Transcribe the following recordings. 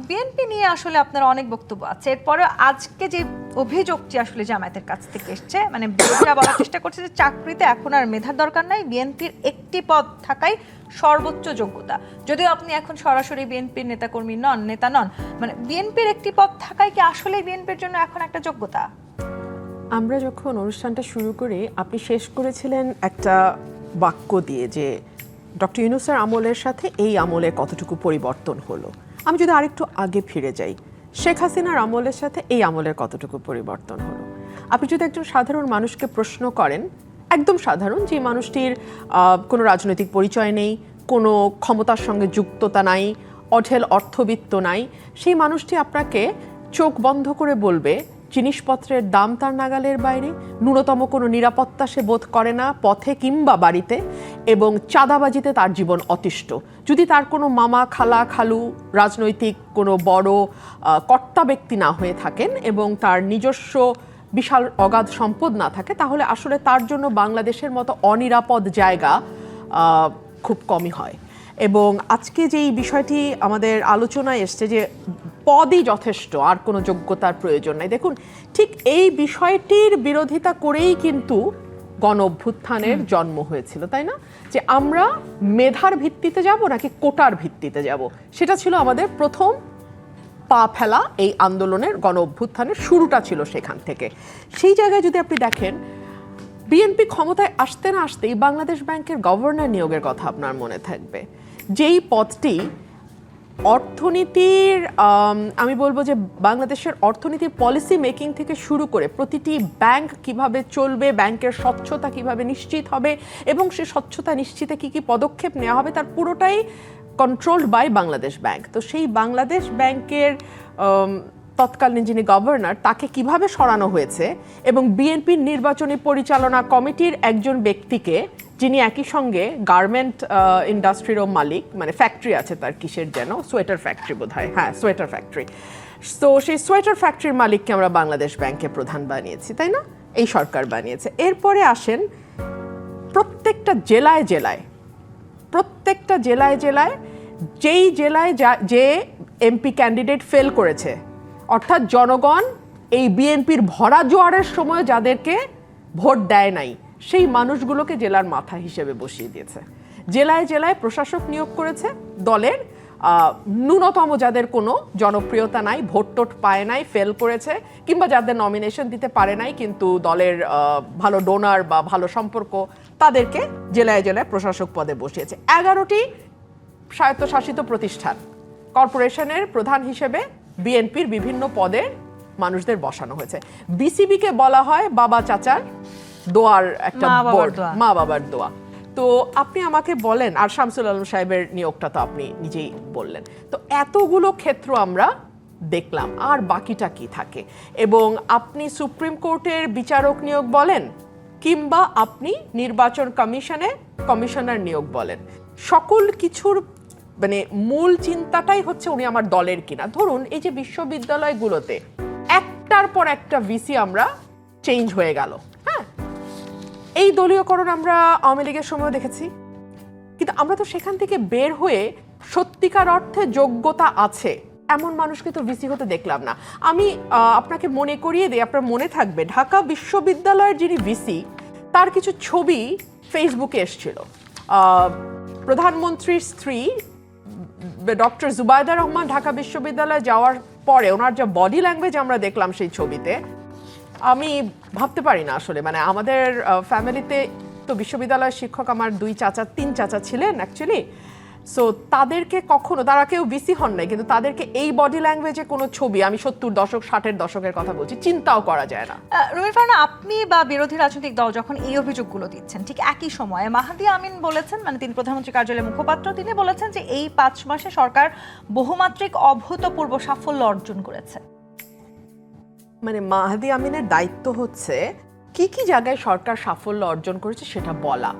BNP নিয়ে আসলে আপনার অনেক বক্তব্য আছে, এরপরে আজকে যে অভিযোগটি আসলে জামায়াতের কাছ থেকে এসছে, মানে বিরোধীরা বলার চেষ্টা করছে যে চাকরিতে এখন আর মেধার দরকার নাই, বিএনপির একটি পদ থাকাই সর্বোচ্চ যোগ্যতা। যদিও আপনি এখন সরাসরি বিএনপির নেতা নন, মানে বিএনপির একটি পদ থাকাই কি আসলে বিএনপির জন্য এখন একটা যোগ্যতা? আমরা যখন অনুষ্ঠানটা শুরু করি, আপনি শেষ করেছিলেন একটা বাক্য দিয়ে যে ডক্টর ইউনূসের আমলের সাথে এই আমলে কতটুকু পরিবর্তন হলো। আমি যদি আরেকটু আগে ফিরে যাই, শেখ হাসিনার আমলের সাথে এই আমলের কতটুকু পরিবর্তন হলো। আপনি যদি একজন সাধারণ মানুষকে প্রশ্ন করেন, একদম সাধারণ, যে মানুষটির কোনো রাজনৈতিক পরিচয় নেই, কোনো ক্ষমতার সঙ্গে যুক্ততা নাই, অঢেল অর্থবিত্ত নাই, সেই মানুষটি আপনাকে চোখ বন্ধ করে বলবে জিনিসপত্রের দাম তার নাগালের বাইরে, ন্যূনতম কোনো নিরাপত্তা সে বোধ করে না পথে কিংবা বাড়িতে, এবং চাঁদাবাজিতে তার জীবন অতিষ্ঠ। যদি তার কোনো মামা খালা খালু রাজনৈতিক কোনো বড় কর্তা ব্যক্তি না হয়ে থাকেন এবং তার নিজস্ব বিশাল অগাধ সম্পদ না থাকে, তাহলে আসলে তার জন্য বাংলাদেশের মতো অনিরাপদ জায়গা খুব কমই হয়। এবং আজকে যেই বিষয়টি আমাদের আলোচনায় এসছে যে পদই যথেষ্ট, আর কোনো যোগ্যতার প্রয়োজন নাই, দেখুন ঠিক এই বিষয়টির বিরোধিতা করেই কিন্তু গণ অভ্যুত্থানের জন্ম হয়েছিল, তাই না? যে আমরা মেধার ভিত্তিতে যাব নাকি কোটার ভিত্তিতে যাব, সেটা ছিল আমাদের প্রথম পা ফেলা। এই আন্দোলনের গণ অভ্যুত্থানের শুরুটা ছিল সেখান থেকে। সেই জায়গায় যদি আপনি দেখেন, বিএনপি ক্ষমতায় আসতে না আসতেই বাংলাদেশ ব্যাংকের গভর্নর নিয়োগের কথা আপনার মনে থাকবে, যেই পদটি অর্থনীতির, আমি বলবো যে বাংলাদেশের অর্থনীতির পলিসি মেকিং থেকে শুরু করে প্রতিটি ব্যাংক কিভাবে চলবে, ব্যাংকের স্বচ্ছতা কিভাবে নিশ্চিত হবে এবং সে স্বচ্ছতা নিশ্চিতে কি কি পদক্ষেপ নেওয়া হবে, তার পুরোটাই কন্ট্রোলড বাই বাংলাদেশ ব্যাংক। তো সেই বাংলাদেশ ব্যাংকের তৎকালীন যিনি গভর্নর, তাকে কিভাবে সরানো হয়েছে এবং বিএনপির নির্বাচনী পরিচালনা কমিটির একজন ব্যক্তিকে, যিনি একই সঙ্গে গার্মেন্ট ইন্ডাস্ট্রিরও মালিক, মানে ফ্যাক্টরি আছে তার, কিসের যেন, সোয়েটার ফ্যাক্টরি বোধ হয়, হ্যাঁ সোয়েটার ফ্যাক্টরি। তো সেই সোয়েটার ফ্যাক্টরির মালিককে আমরা বাংলাদেশ ব্যাংকে প্রধান বানিয়েছি, তাই না? এই সরকার বানিয়েছে। এরপরে আসেন প্রত্যেকটা জেলায় জেলায় যেই জেলায় যে এমপি ক্যান্ডিডেট ফেল করেছে, অর্থাৎ জনগণ এই বিএনপির ভরা জোয়ারের সময় যাদেরকে ভোট দেয় নাই, সেই মানুষগুলোকে জেলার মাথা হিসেবে বসিয়ে দিয়েছে। জেলায় জেলায় প্রশাসক নিয়োগ করেছে দলের, ন্যূনতম যাদের কোনো জনপ্রিয়তা নাই, ভোট টোট পায় নাই, ফেল করেছে, কিংবা যাদের নমিনেশন দিতে পারে নাই কিন্তু দলের ভালো ডোনার বা ভালো সম্পর্ক, তাদেরকে জেলায় জেলায় প্রশাসক পদে বসিয়েছে। 11টি স্বায়ত্তশাসিত প্রতিষ্ঠান, কর্পোরেশনের প্রধান হিসেবে বিএনপির বিভিন্ন পদের মানুষদের বসানো হয়েছে। বিসিবিকে বলা হয় বাবা চাচার দোয়ার একটা বোর্ড, মা বাবার দোয়া। তো আপনি আমাকে বলেন, আর শামসুল আলম সাহেবের নিয়োগটা তো আপনি নিজেই বললেন, তো এতগুলো ক্ষেত্র আমরা দেখলাম, আর বাকিটা কি থাকে? এবং আপনি সুপ্রিম কোর্টের বিচারক নিয়োগ বলেন কিংবা আপনি নির্বাচন কমিশনে কমিশনার নিয়োগ বলেন, সকল কিছুর মানে মূল চিন্তাটাই হচ্ছে উনি আমার দলের কিনা। ধরুন এই যে বিশ্ববিদ্যালয়গুলোতে একটার পর একটা ভিসি আমরা চেঞ্জ হয়ে গেল, হ্যাঁ, এই দলীয়করণ আমরা আওয়ামী লীগের সময় দেখেছি, কিন্তু আমরা তো সেখান থেকে বের হয়ে সত্যিকার অর্থে যোগ্যতা আছে এমন মানুষকে তো ভিসি হতে দেখলাম না। আমি আপনাকে মনে করিয়ে দিই, আপনার মনে থাকবে ঢাকা বিশ্ববিদ্যালয়ের যিনি ভিসি, তার কিছু ছবি ফেসবুকে এসেছিল। প্রধানমন্ত্রীর স্ত্রী ডক্টর জুবাইদা রহমান ঢাকা বিশ্ববিদ্যালয়ে যাওয়ার পরে ওনার যে বডি ল্যাঙ্গুয়েজ আমরা দেখলাম সেই ছবিতে, আমি ভাবতে পারি না আসলে, মানে আমাদের ফ্যামিলিতে তো বিশ্ববিদ্যালয়ের শিক্ষক আমার 3 চাচা ছিলেন অ্যাকচুয়ালি। সো তাদেরকে কখনো, তারা কেউ ভিসি হন নাই, কিন্তু তাদেরকে এই বডি ল্যাঙ্গুয়েজে কোনো ছবি, আমি 70 দশক 60-এর দশকের কথা বলছি, চিন্তাও করা যায় না। রুমির ফারহানা, আপনি বা বিরোধী রাজনৈতিক দল যখন এই অভিযোগগুলো দিচ্ছেন, ঠিক একই সময়ে মাহাদি আমিন বলেছেন, মানে তিনি প্রধানমন্ত্রী কার্যালয়ের মুখপাত্র, তিনি বলেছেন যে এই 5 মাসে সরকার বহুমাত্রিক অভূতপূর্ব সাফল্য অর্জন করেছে। মানে মাহাদি আমিনের দায়িত্ব হচ্ছে কি কি জায়গায় সরকার সাফল্য অর্জন করেছে সেটা বলা,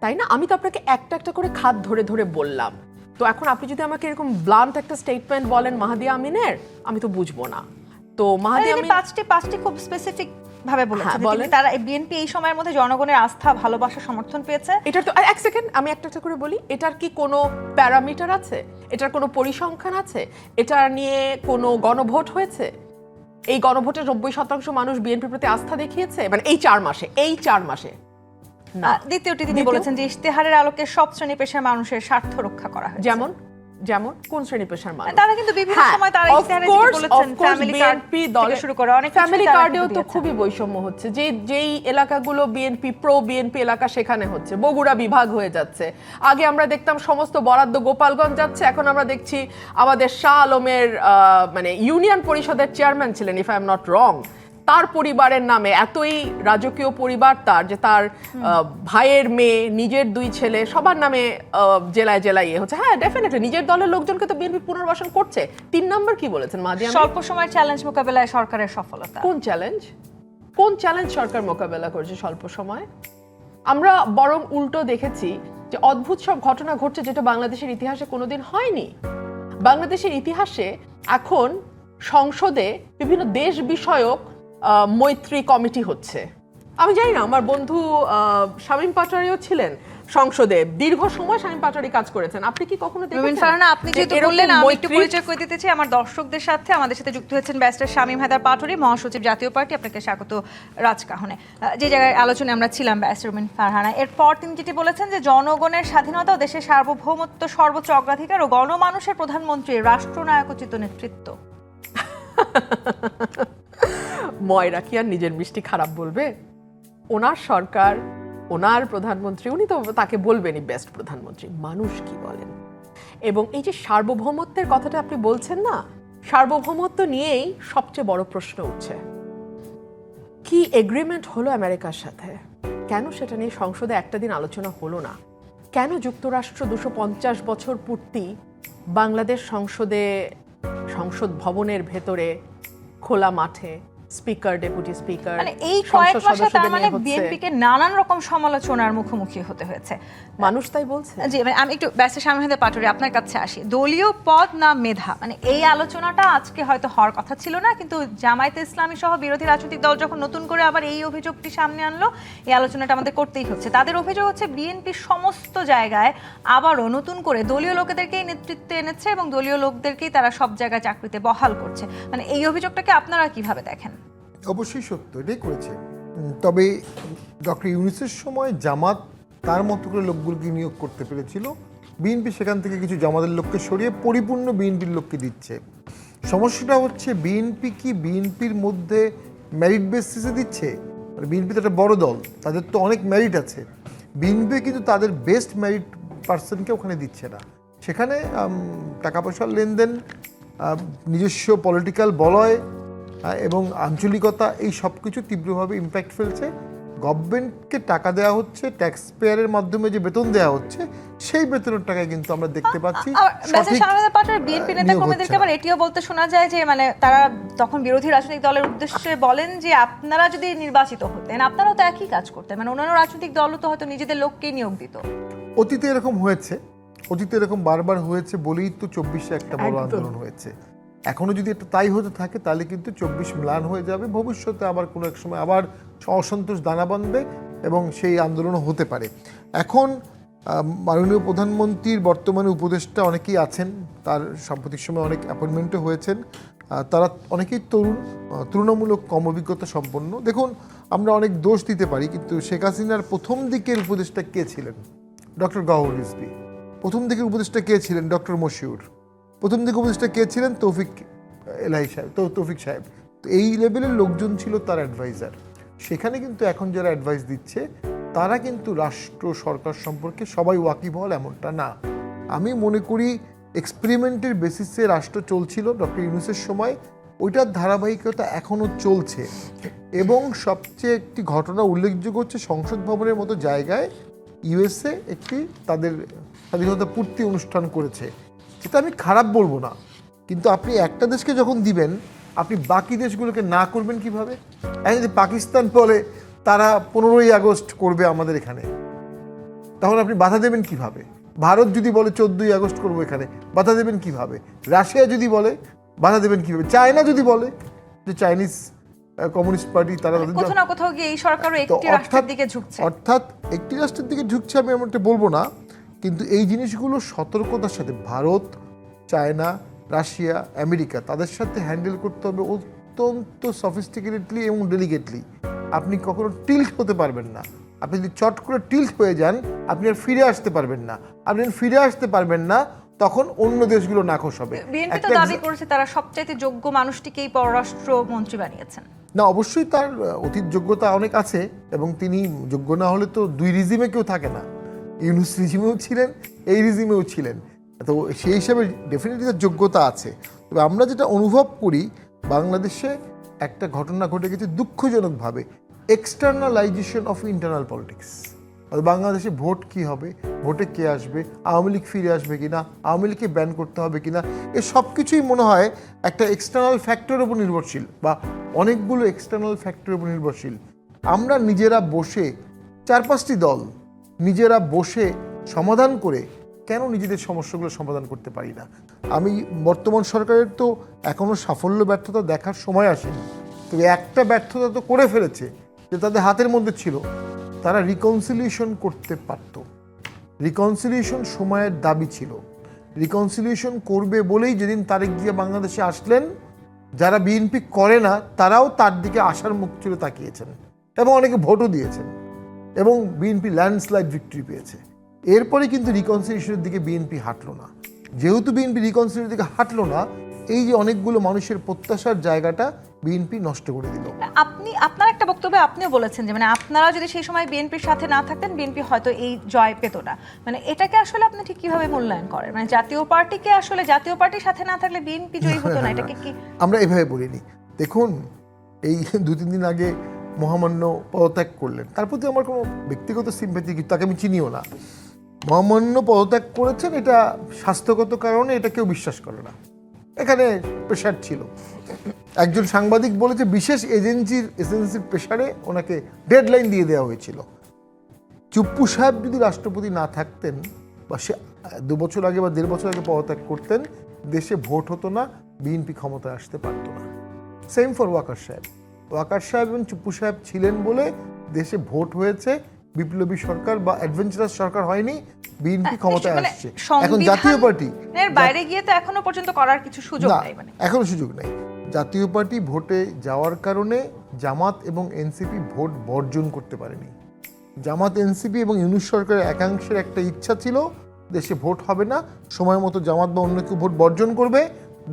তাই না? আমি তো আপনাকে একটা একটা করে খাত ধরে ধরে বললাম। তো এখন আপনি যদি আমাকে এরকম ব্লান্ট একটা স্টেটমেন্ট বলেন মাহাদি আমিনের, আমি তো বুঝবো না। তো মাহাদি আমিন পাঁচটি খুব স্পেসিফিক ভাবে বলেছেন যে বলেন। তারা বিএনপি এই সময়ের মধ্যে জনগণের আস্থা ভালোবাসা সমর্থন পেয়েছে। এটার তো এক সেকেন্ড আমি একটা করে বলি, এটার কি কোনো প্যারামিটার আছে, এটার কোনো পরিসংখ্যান আছে, এটা নিয়ে কোনো গণভোট হয়েছে? এই গণভোটে 90% মানুষ বিএনপির প্রতি আস্থা দেখিয়েছে, মানে এই 4 মাসে না। দ্বিতীয়টি তিনি বলেছেন যে ইশতেহারের আলোকে সব শ্রেণী পেশার মানুষের স্বার্থ রক্ষা করা হয়। যেমন কোন শ্রেণী পেশার মানুষ? তারা কিন্তু বিভিন্ন সময় তারা ইশতেহারে যেটা বলেছেন ফ্যামিলি কার্ড থেকে শুরু করে অনেক ফ্যামিলি কার্ডেও তো খুবই বৈষম্য হচ্ছে, যেই এলাকাগুলো বিএনপি এলাকা সেখানে হচ্ছে, বগুড়া বিভাগ হয়ে যাচ্ছে। আগে আমরা দেখতাম সমস্ত বরাদ্দ গোপালগঞ্জ যাচ্ছে, এখন আমরা দেখছি আমাদের শাহ আলমের মানে ইউনিয়ন পরিষদের চেয়ারম্যান ছিলেন, if I am not wrong, তার পরিবারের নামে এতই রাজকীয় পরিবার তার, যে তার ভাইয়ের মেয়ে, নিজের 2 ছেলে, সবার নামে জেলায় জেলায় হচ্ছে। হ্যাঁ, ডেফিনেটলি নিজের দলের লোকজনকে তো বিএনপি পুনর্বাসন করছে। 3 নম্বর কি বলেছেন মাদিয়া? স্বল্প সময়ের চ্যালেঞ্জ মোকাবেলায় সরকারের সফলতা। কোন চ্যালেঞ্জ সরকার মোকাবেলা করেছে স্বল্প সময়? আমরা বরং উল্টো দেখেছি যে অদ্ভুত সব ঘটনা ঘটছে যেটা বাংলাদেশের ইতিহাসে কোনোদিন হয়নি। বাংলাদেশের ইতিহাসে এখন সংসদে বিভিন্ন দেশ বিষয়ক মৈত্রী কমিটি হচ্ছে। আমি জানি না, আমার বন্ধু শামীম পাটোয়ারিও ছিলেন সংসদে, দীর্ঘ সময় শামীম পাটোয়ারি কাজ করেছেন। আপনি কি কখনো দেখেছেন? ফারহানা, আপনি যেহেতু বললেন, আমি একটু পরিচয় করে দিতে চাই আমার দর্শকদের সাথে। আমাদের সাথে যুক্ত হয়েছেন ব্যারিস্টার শামীম হায়দার পাটোয়ারি, মহাসচিব জাতীয় পার্টি। আপনাকে স্বাগত রাজকাহনে। যে জায়গায় আলোচনায় আমরা ছিলাম ব্যারিস্টার ফারহানা, এরপর তিনি যেটি বলেছেন যে জনগণের স্বাধীনতা ও দেশের সার্বভৌমত্ব সর্বোচ্চ অগ্রাধিকার ও গণমানুষের প্রধানমন্ত্রী রাষ্ট্রনায়কোচিত নেতৃত্ব। ময়রা কি আর নিজের মিষ্টি খারাপ বলবে? ওনার সরকার, ওনার প্রধানমন্ত্রী, উনি তো তাকে বলবেনই বেস্ট প্রধানমন্ত্রী। মানুষ কি বলেন? এবং এই যে সার্বভৌমত্বের কথাটা আপনি বলছেন না, সার্বভৌমত্ব নিয়েই সবচেয়ে বড় প্রশ্ন উঠছে। কি এগ্রিমেন্ট হলো আমেরিকার সাথে? কেন সেটা নিয়ে সংসদে একটা দিন আলোচনা হলো না? কেন যুক্তরাষ্ট্র 250 বছর পূর্তি বাংলাদেশ সংসদ ভবনের ভেতরে খোলা মাঠে স্পিকার, ডেপুটি স্পিকার, মানে এই কয়েক মাসে তার মানে বিএনপি কে নানান রকম সমালোচনার মুখোমুখি হতে হয়েছে, মানুষ তাই বলছে। জি, মানে আমি একটু ব্যারিস্টার শামীম হায়দার পাটোয়ারি আপনার কাছে আসি। দলীয় পদ না মেধা, মানে এই আলোচনাটা আজকে হয়তো হওয়ার কথা ছিল না, কিন্তু জামায়াতে ইসলামী সহ বিরোধী রাজনৈতিক দল যখন নতুন করে আবার এই অভিযোগটি সামনে আনলো, এই আলোচনাটা আমাদের করতেই হচ্ছে। তাদের অভিযোগ হচ্ছে বিএনপি সমস্ত জায়গায় আবারও নতুন করে দলীয় লোকেদেরকেই নেতৃত্বে এনেছে এবং দলীয় লোকদেরকেই তারা সব জায়গায় চাকরিতে বহাল করছে। মানে এই অভিযোগটাকে আপনারা কিভাবে দেখেন? অবশ্যই সত্য, এটাই করেছে। তবে ডক্টর ইউনূসের সময় জামাত তার মতো করে লোকগুলোকে নিয়োগ করতে পেরেছিল, বিএনপি সেখান থেকে কিছু জামাতের লোককে সরিয়ে পরিপূর্ণ বিএনপির লোককে দিচ্ছে। সমস্যাটা হচ্ছে বিএনপির মধ্যে মেরিট বেসিসে দিচ্ছে। বিএনপি তো একটা বড় দল, তাদের তো অনেক মেরিট আছে। বিএনপি কিন্তু তাদের বেস্ট মেরিট পার্সনকে ওখানে দিচ্ছে না। সেখানে টাকা পয়সার লেনদেন, নিজস্ব পলিটিক্যাল বলয় এবং আঞ্চলিকতা, এই সব কিছু তীব্রভাবে ইম্প্যাক্ট ফেলছে। গভর্নমেন্টকে টাকা দেওয়া হচ্ছে, ট্যাক্স পেয়ারের মাধ্যমে যে বেতন দেওয়া হচ্ছে, সেই বেতনের টাকায় কিন্তু আমরা দেখতে পাচ্ছি বিএনপি নেতা কর্মীদেরকে আবার এটিও বলতে শোনা যায় যে মানে তারা তখন বিরোধী রাজনৈতিক দলের উদ্দেশ্যে বলেন যে আপনারা যদি নির্বাচিত হতেন আপনারাও তো একই কাজ করতেন, মানে অন্যান্য রাজনৈতিক দলও তো হয়তো নিজেদের লোককেই নিয়োগ দিত। অতীতে এরকম হয়েছে, এরকম বারবার হয়েছে বলেই তো 24-এ একটা বড় আন্দোলন হয়েছে। এখনো যদি এটা তাই হতে থাকে তাহলে কিন্তু 24 ম্লান হয়ে যাবে, ভবিষ্যতে আবার কোনো এক সময় আবার অসন্তোষ দানা বাঁধবে এবং সেই আন্দোলনও হতে পারে। এখন মাননীয় প্রধানমন্ত্রীর বর্তমানে উপদেষ্টা অনেকেই আছেন, তার সাম্প্রতিক সময় অনেক অ্যাপয়েন্টমেন্টও হয়েছেন। তারা অনেকেই তুলনামূলক কম অভিজ্ঞতা সম্পন্ন। দেখুন, আমরা অনেক দোষ দিতে পারি, কিন্তু শেখ হাসিনার প্রথম দিকের উপদেষ্টা কে ছিলেন? ডক্টর গওহর রিজভী। প্রথম দিকের উপদেষ্টা কে ছিলেন? ডক্টর মশিউর। প্রথম দিকে উপদেষ্টা কে ছিলেন? তৌফিক সাহেব। তো এই লেভেলের লোকজন ছিল তার অ্যাডভাইজার। সেখানে কিন্তু এখন যারা অ্যাডভাইস দিচ্ছে তারা কিন্তু রাষ্ট্র সরকার সম্পর্কে সবাই ওয়াকিবহাল এমনটা না। আমি মনে করি এক্সপেরিমেন্টের বেসিসে রাষ্ট্র চলছিল ডক্টর ইউনূসের সময়, ওইটার ধারাবাহিকতা এখনও চলছে। এবং সবচেয়ে একটি ঘটনা উল্লেখযোগ্য হচ্ছে, সংসদ ভবনের মতো জায়গায় ইউএসএ একটি তাদের স্বাধীনতা পূর্তি অনুষ্ঠান করেছে। সেটা আমি খারাপ বলবো না, কিন্তু আপনি একটা দেশকে যখন দিবেন, আপনি বাকি দেশগুলোকে না করবেন কিভাবে? এখন যদি পাকিস্তান বলে তারা 15ই আগস্ট করবে আমাদের এখানে, তখন আপনি বাধা দেবেন কিভাবে? ভারত যদি বলে 14ই আগস্ট করবো এখানে, বাধা দেবেন কিভাবে? রাশিয়া যদি বলে বাধা দেবেন কিভাবে? চায়না যদি বলে যে চাইনিজ কমিউনিস্ট পার্টি তারা তাদের কোথাও না কোথাও গিয়ে এই সরকারও তো একটি রাষ্ট্রের দিকে ঝুঁকছে। অর্থাৎ একটি রাষ্ট্রের দিকে ঝুঁকছে আমি এমনটা বলবো না, কিন্তু এই জিনিসগুলো সতর্কতার সাথে ভারত, চায়না, রাশিয়া, আমেরিকা তাদের সাথে হ্যান্ডেল করতে হবে অত্যন্ত সফিস্টিকেটেডলি এবং ডেলিকেটলি। আপনি কখনো টিল্ট হতে পারবেন না। আপনি যদি চট করে টিল্ট হয়ে যান আপনি আর ফিরে আসতে পারবেন না। আপনি ফিরে আসতে পারবেন না, তখন অন্য দেশগুলো নাখোশ হবে। বিএনপি তো দাবি করেছে তারা সবচাইতে যোগ্য মানুষটিকেই পররাষ্ট্র মন্ত্রী বানিয়েছেন। না, অবশ্যই তার অতীত যোগ্যতা অনেক আছে, এবং তিনি যোগ্য না হলে তো দুই রিজিমে কেউ থাকে না। ইউনুস রিজিমেও ছিলেন, এই রিজিমেও ছিলেন, তো সেই হিসাবে ডেফিনেটলি তার যোগ্যতা আছে। তবে আমরা যেটা অনুভব করি, বাংলাদেশে একটা ঘটনা ঘটে গেছে দুঃখজনকভাবে, এক্সটার্নালাইজেশন অফ ইন্টারনাল পলিটিক্স। বাংলাদেশে ভোট কি হবে, ভোটে কে আসবে, আওয়ামী লীগ ফিরে আসবে কিনা, আওয়ামী লীগকে ব্যান করতে হবে কিনা, এ সব কিছুই মনে হয় একটা এক্সটার্নাল ফ্যাক্টরের উপর নির্ভরশীল, বা অনেকগুলো এক্সটার্নাল ফ্যাক্টরের উপর নির্ভরশীল। আমরা নিজেরা বসে 4-5টি দল নিজেরা বসে সমাধান করে কেন নিজেদের সমস্যাগুলো সমাধান করতে পারি না? আমি বর্তমান সরকারের তো এখনও সাফল্য ব্যর্থতা দেখার সময় আসেনি, তবে একটা ব্যর্থতা তো করে ফেলেছে, যে তাদের হাতের মধ্যে ছিল। তারা রিকনসিলিয়েশন করতে পারত। রিকনসিলিয়েশন সময়ের দাবি ছিল। রিকনসিলিয়েশন করবে বলেই যেদিন তারেক জিয়া বাংলাদেশে আসলেন, যারা বিএনপি করে না তারাও তার দিকে আসার মুখ চলে তাকিয়েছেন, এবং অনেকে ভোটও দিয়েছেন, এবং বিএনপি ল্যান্ডস্লাইড ভিক্টরি পেয়েছে। এরপরে কিন্তু রিকনসিলিয়েশনের দিকে বিএনপি হাঁটলো না। যেহেতু বিএনপি রিকনসিলিয়েশনের দিকে হাঁটলো না, এই যে অনেকগুলো মানুষের প্রত্যাশার জায়গাটা বিএনপি নষ্ট করে দিল। আপনার একটা বক্তব্যে আপনিও বলেছেন যে মানে আপনারা যদি সেই সময় বিএনপির সাথে না থাকতেন, বিএনপি হয়তো এই জয় পেত না। মানে এটাকে আসলে আপনি ঠিক কিভাবে মূল্যায়ন করেন? মানে জাতীয় পার্টিকে আসলে জাতীয় পার্টির সাথে না থাকলে বিএনপি জয়ী হতো না, এটাকে কি আমরা এভাবে বলিনি। দেখুন, এই 2-3 দিন আগে মহামান্য পদত্যাগ করলেন, তার প্রতি আমার কোনো ব্যক্তিগত সিম্প্যাথি, তাকে আমি চিনিও না। মহামান্য পদত্যাগ করেছেন, এটা স্বাস্থ্যগত কারণে, এটা কেউ বিশ্বাস করে না। এখানে প্রেশার ছিল। একজন সাংবাদিক বলেছে বিশেষ এজেন্সির প্রেশারে ওনাকে ডেডলাইন দিয়ে দেওয়া হয়েছিল। চুপ্পু সাহেব যদি রাষ্ট্রপতি না থাকতেন, বা সে 2 বছর আগে বা 1.5 বছর আগে পদত্যাগ করতেন, দেশে ভোট হতো না, বিএনপি ক্ষমতায় আসতে পারতো না। সেম ফর ওয়াকার সাহেব। ওয়াকার সাহেব এবং চুপ্পু সাহেব ছিলেন বলে দেশে ভোট হয়েছে, বিপ্লবী সরকার বা অ্যাডভেঞ্চারাস সরকার হয়নি, বিএনপি ক্ষমতায় আসছে। এখন জাতীয় পার্টি এর বাইরে গিয়ে তো এখনো পর্যন্ত করার কিছু সুযোগ নেই, মানে এখনো সুযোগ নেই। জাতীয় পার্টি ভোটে যাওয়ার কারণে জামাত এবং এনসিপি ভোট বর্জন করতে পারেনি। জামাত, এনসিপি এবং ইউনুস সরকারের একাংশের একটা ইচ্ছা ছিল দেশে ভোট হবে না, সময় মতো জামাত বা অন্য কেউ ভোট বর্জন করবে,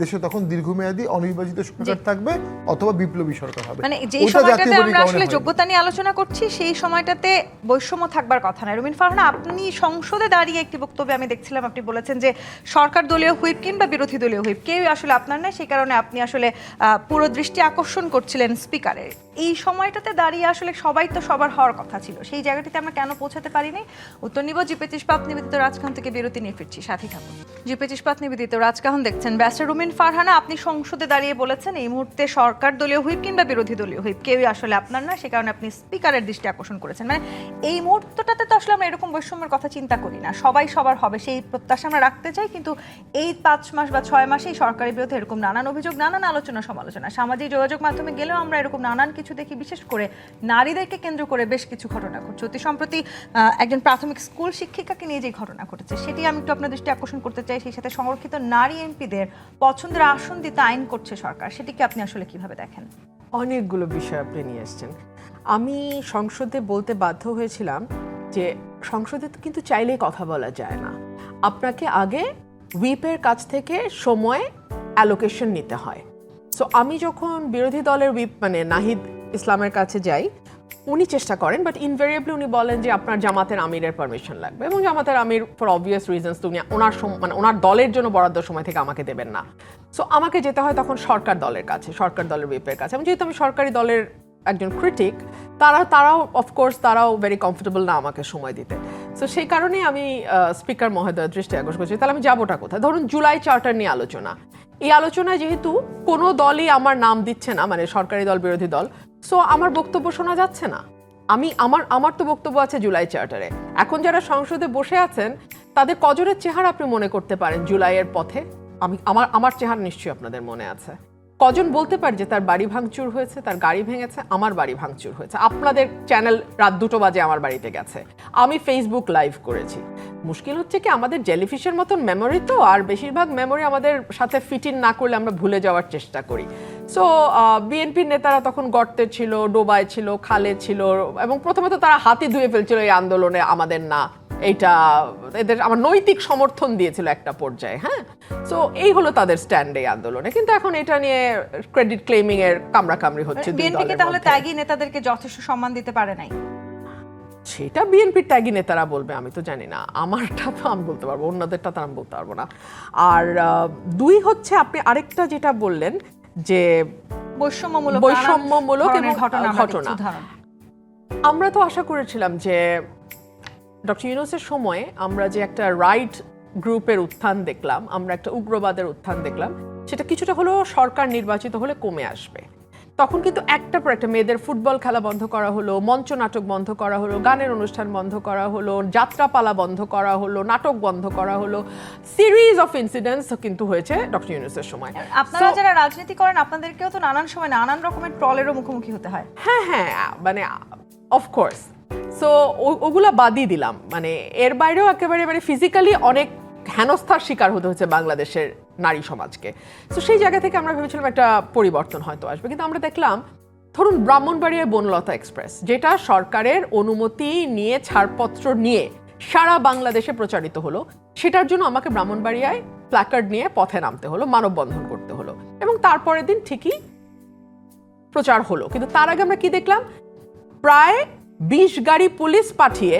দেশে তখন দীর্ঘমেয়াদী অনির্বাচিত সরকার থাকবে অথবা বিপ্লবী সরকার হবে। মানে যে সময়টাতে আমরা আসলে যোগ্যতা নিয়ে আলোচনা করছি, সেই সময়টাতে বৈষম্য থাকবার কথা না। রুমিন ফারহানা, আপনি সংসদে দাঁড়িয়ে একটি বক্তব্যে আমি দেখছিলাম, আপনি বলেছেন যে সরকার দলীয় হুইপ কিংবা বিরোধী দলীয় হুইপ কেউই আসলে আপনার না, সেই কারণে আপনি আসলে পুরো দৃষ্টি আকর্ষণ করছিলেন স্পিকারের। এই সময়টাতে দাঁড়িয়ে আসলে সবাই তো সবার হওয়ার কথা ছিল, সেই জায়গাটিতে আমরা কেন পৌঁছাতে পারিনি? উত্তর নিব জিপেচ ইস্পাত নিবেদিত রাজকাহন থেকে বিরতি নিয়ে ফিরছি, সাথী থাকুন। জিপেচ ইস্পাত নিবেদিত রাজকাহন দেখছেন। ব্যারিস্টার রুমিন ফারহানা, আপনি সংসদে দাঁড়িয়ে বলেছেন এই মুহূর্তে সরকার দলীয় হুইপ কিংবা বিরোধী দলীয় হুইপ কেউই আসলে আপনার না, সে কারণে আপনি স্পিকারের দৃষ্টি আকর্ষণ করেছেন। মানে এই মুহূর্তটাতে তো আসলে আমরা এরকম বৈষম্যের কথা চিন্তা করি না, সবাই সবার হবে সেই প্রত্যাশা আমরা রাখতে চাই, কিন্তু এই 5 মাস বা 6 মাসেই সরকারের বিরুদ্ধে এরকম নানান অভিযোগ, নানান আলোচনা সমালোচনা, সামাজিক যোগাযোগ মাধ্যমে গেলেও আমরা এরকম নানান কিছু দেখি, বিশেষ করে নারীদেরকে কেন্দ্র করে বেশ কিছু ঘটনা ঘটছে। অতি সম্প্রতি একজন প্রাথমিক স্কুল শিক্ষিকাকে নিয়ে যে ঘটনা ঘটেছে, সেটি আমি একটু আপনার দৃষ্টি আকর্ষণ করতে চাই। সেই সাথে সংরক্ষিত নারী এমপিদের পছন্দের আসন দিতে আইন করছে সরকার, সেটিকে আপনি আসলে কিভাবে দেখেন? অনেকগুলো বিষয় আপনি নিয়ে এসেছেন। আমি সংসদে বলতে বাধ্য হয়েছিলাম যে সংসদে কিন্তু চাইলেই কথা বলা যায় না, আপনাকে আগে হুইপের কাছ থেকে সময় অ্যালোকেশন নিতে হয়। সো আমি যখন বিরোধী দলের হুইপ মানে নাহিদ ইসলামের কাছে যাই, উনি চেষ্টা করেন, বাট ইনভেরিয়েবলি উনি বলেন যে আপনার জামাতের আমিরের পারমিশন লাগবে, এবং জামাতের আমির ফর অবভিয়াস রিজনস তো উনি ওনার দলের জন্য বরাদ্দ সময় থেকে আমাকে দেবেন না। সো আমাকে যেতে হয় তখন সরকার দলের কাছে, সরকার দলের হুইপের কাছে। এবং যেহেতু আমি সরকারি দলের একজন ক্রিটিক, তারাও অফকোর্স তারাও ভেরি কমফোর্টেবল না আমাকে সময় দিতে। সো সেই কারণেই আমি স্পিকার মহোদয়ের দৃষ্টি আকর্ষণ করছি, তাহলে আমি যাবোটা কোথায়? ধরুন জুলাই চার্টার নিয়ে আলোচনা, এই আলোচনায় যেহেতু কোনো দলই আমার নাম দিচ্ছে না, মানে সরকারি দল বিরোধী দল, সো আমার বক্তব্য শোনা যাচ্ছে না। আমার তো বক্তব্য আছে জুলাই চার্টারে। এখন যারা সংসদে বসে আছেন তাদের কজনের চেহারা আপনি মনে করতে পারেন জুলাইয়ের পথে? আমার চেহারা নিশ্চয়ই আপনাদের মনে আছে। কজন বলতে পারে যে তার বাড়ি ভাঙচুর হয়েছে, তার গাড়ি ভেঙেছে? আমার বাড়ি ভাঙচুর হয়েছে, আপনাদের চ্যানেল রাত 2টো বাজে আমার বাড়িতে গেছে, আমি ফেসবুক লাইভ করেছি। মুশকিল হচ্ছে কি আমাদের জেলিফিশের মতন মেমোরি তো, আর বেশিরভাগ মেমোরি আমাদের সাথে ফিট ইন না করলে আমরা ভুলে যাওয়ার চেষ্টা করি। সো বিএনপির নেতারা তখন গর্তে ছিল, ডোবায় ছিল, খালে ছিল, এবং প্রথমে তো তারা হাতি ধুয়ে ফেলছিল এই আন্দোলনে আমাদের না, এইটা এদের আমার নৈতিক সমর্থন দিয়েছিল একটা পর্যায়ে। হ্যাঁ, সো এই হলো তাদের স্ট্যান্ড এই আন্দোলনে। কিন্তু এখন এটা নিয়ে ক্রেডিট ক্লেমিং এর কামড়াকামড়ি হচ্ছে। বিএনপি কি তাহলে ত্যাগী নেতাদেরকে যথেষ্ট সম্মান দিতে পারে নাই? সেটা বিএনপির ত্যাগী নেতারা বলবে, আমি তো জানি না, আমারটা তো আমি বলতে পারবো, অন্যদেরটা তো আমি বলতে পারবো না। আর দুই হচ্ছে আপনি আরেকটা যেটা বললেন যে বৈষম্যমূলক এবং ঘটনা, আমরা তো আশা করেছিলাম যে ডক্টর ইউনূসের সময়ে আমরা যে একটা রাইট গ্রুপের উত্থান দেখলাম, আমরা একটা উগ্রবাদের উত্থান দেখলাম, সেটা কিছুটা হলেও সরকার নির্বাচিত হলে কমে আসবে। তখন কিন্তু একটা পর একটা মেয়েদের ফুটবল খেলা বন্ধ করা হলো, মঞ্চ নাটক বন্ধ করা হলো, গানের অনুষ্ঠান বন্ধ করা হলো, যাত্রাপালা বন্ধ করা হলো, নাটক বন্ধ করা হলো, সিরিজ অফ ইনসিডেন্টস কিন্তু হয়েছে ডক্টর ইউনূসের সময়। আপনারা যারা রাজনীতি করেন আপনাদেরকেও তো নানান সময় নানান রকমের ট্রলেরও মুখোমুখি হতে হয়। হ্যাঁ হ্যাঁ, মানে অফকোর্স। সো ওগুলা বাদই দিলাম, মানে এর বাইরেও একেবারে মানে ফিজিক্যালি অনেক হেনস্থার শিকার হতে হচ্ছে বাংলাদেশের নারী সমাজকে। তো সেই জায়গা থেকে আমরা ভেবেছিলাম একটা পরিবর্তন হয়তো আসবে, কিন্তু আমরা দেখলাম ধরুন ব্রাহ্মণবাড়িয়ায় বনলতা এক্সপ্রেস, যেটা সরকারের অনুমতি নিয়ে ছাড়পত্র নিয়ে সারা বাংলাদেশে প্রচারিত হলো, সেটার জন্য আমাকে ব্রাহ্মণবাড়িয়ায় প্ল্যাকার্ড নিয়ে পথে নামতে হলো, মানববন্ধন করতে হলো, এবং তারপরের দিন ঠিকই প্রচার হলো। কিন্তু তার আগে আমরা কি দেখলাম, প্রায় 20 গাড়ি পুলিশ পাঠিয়ে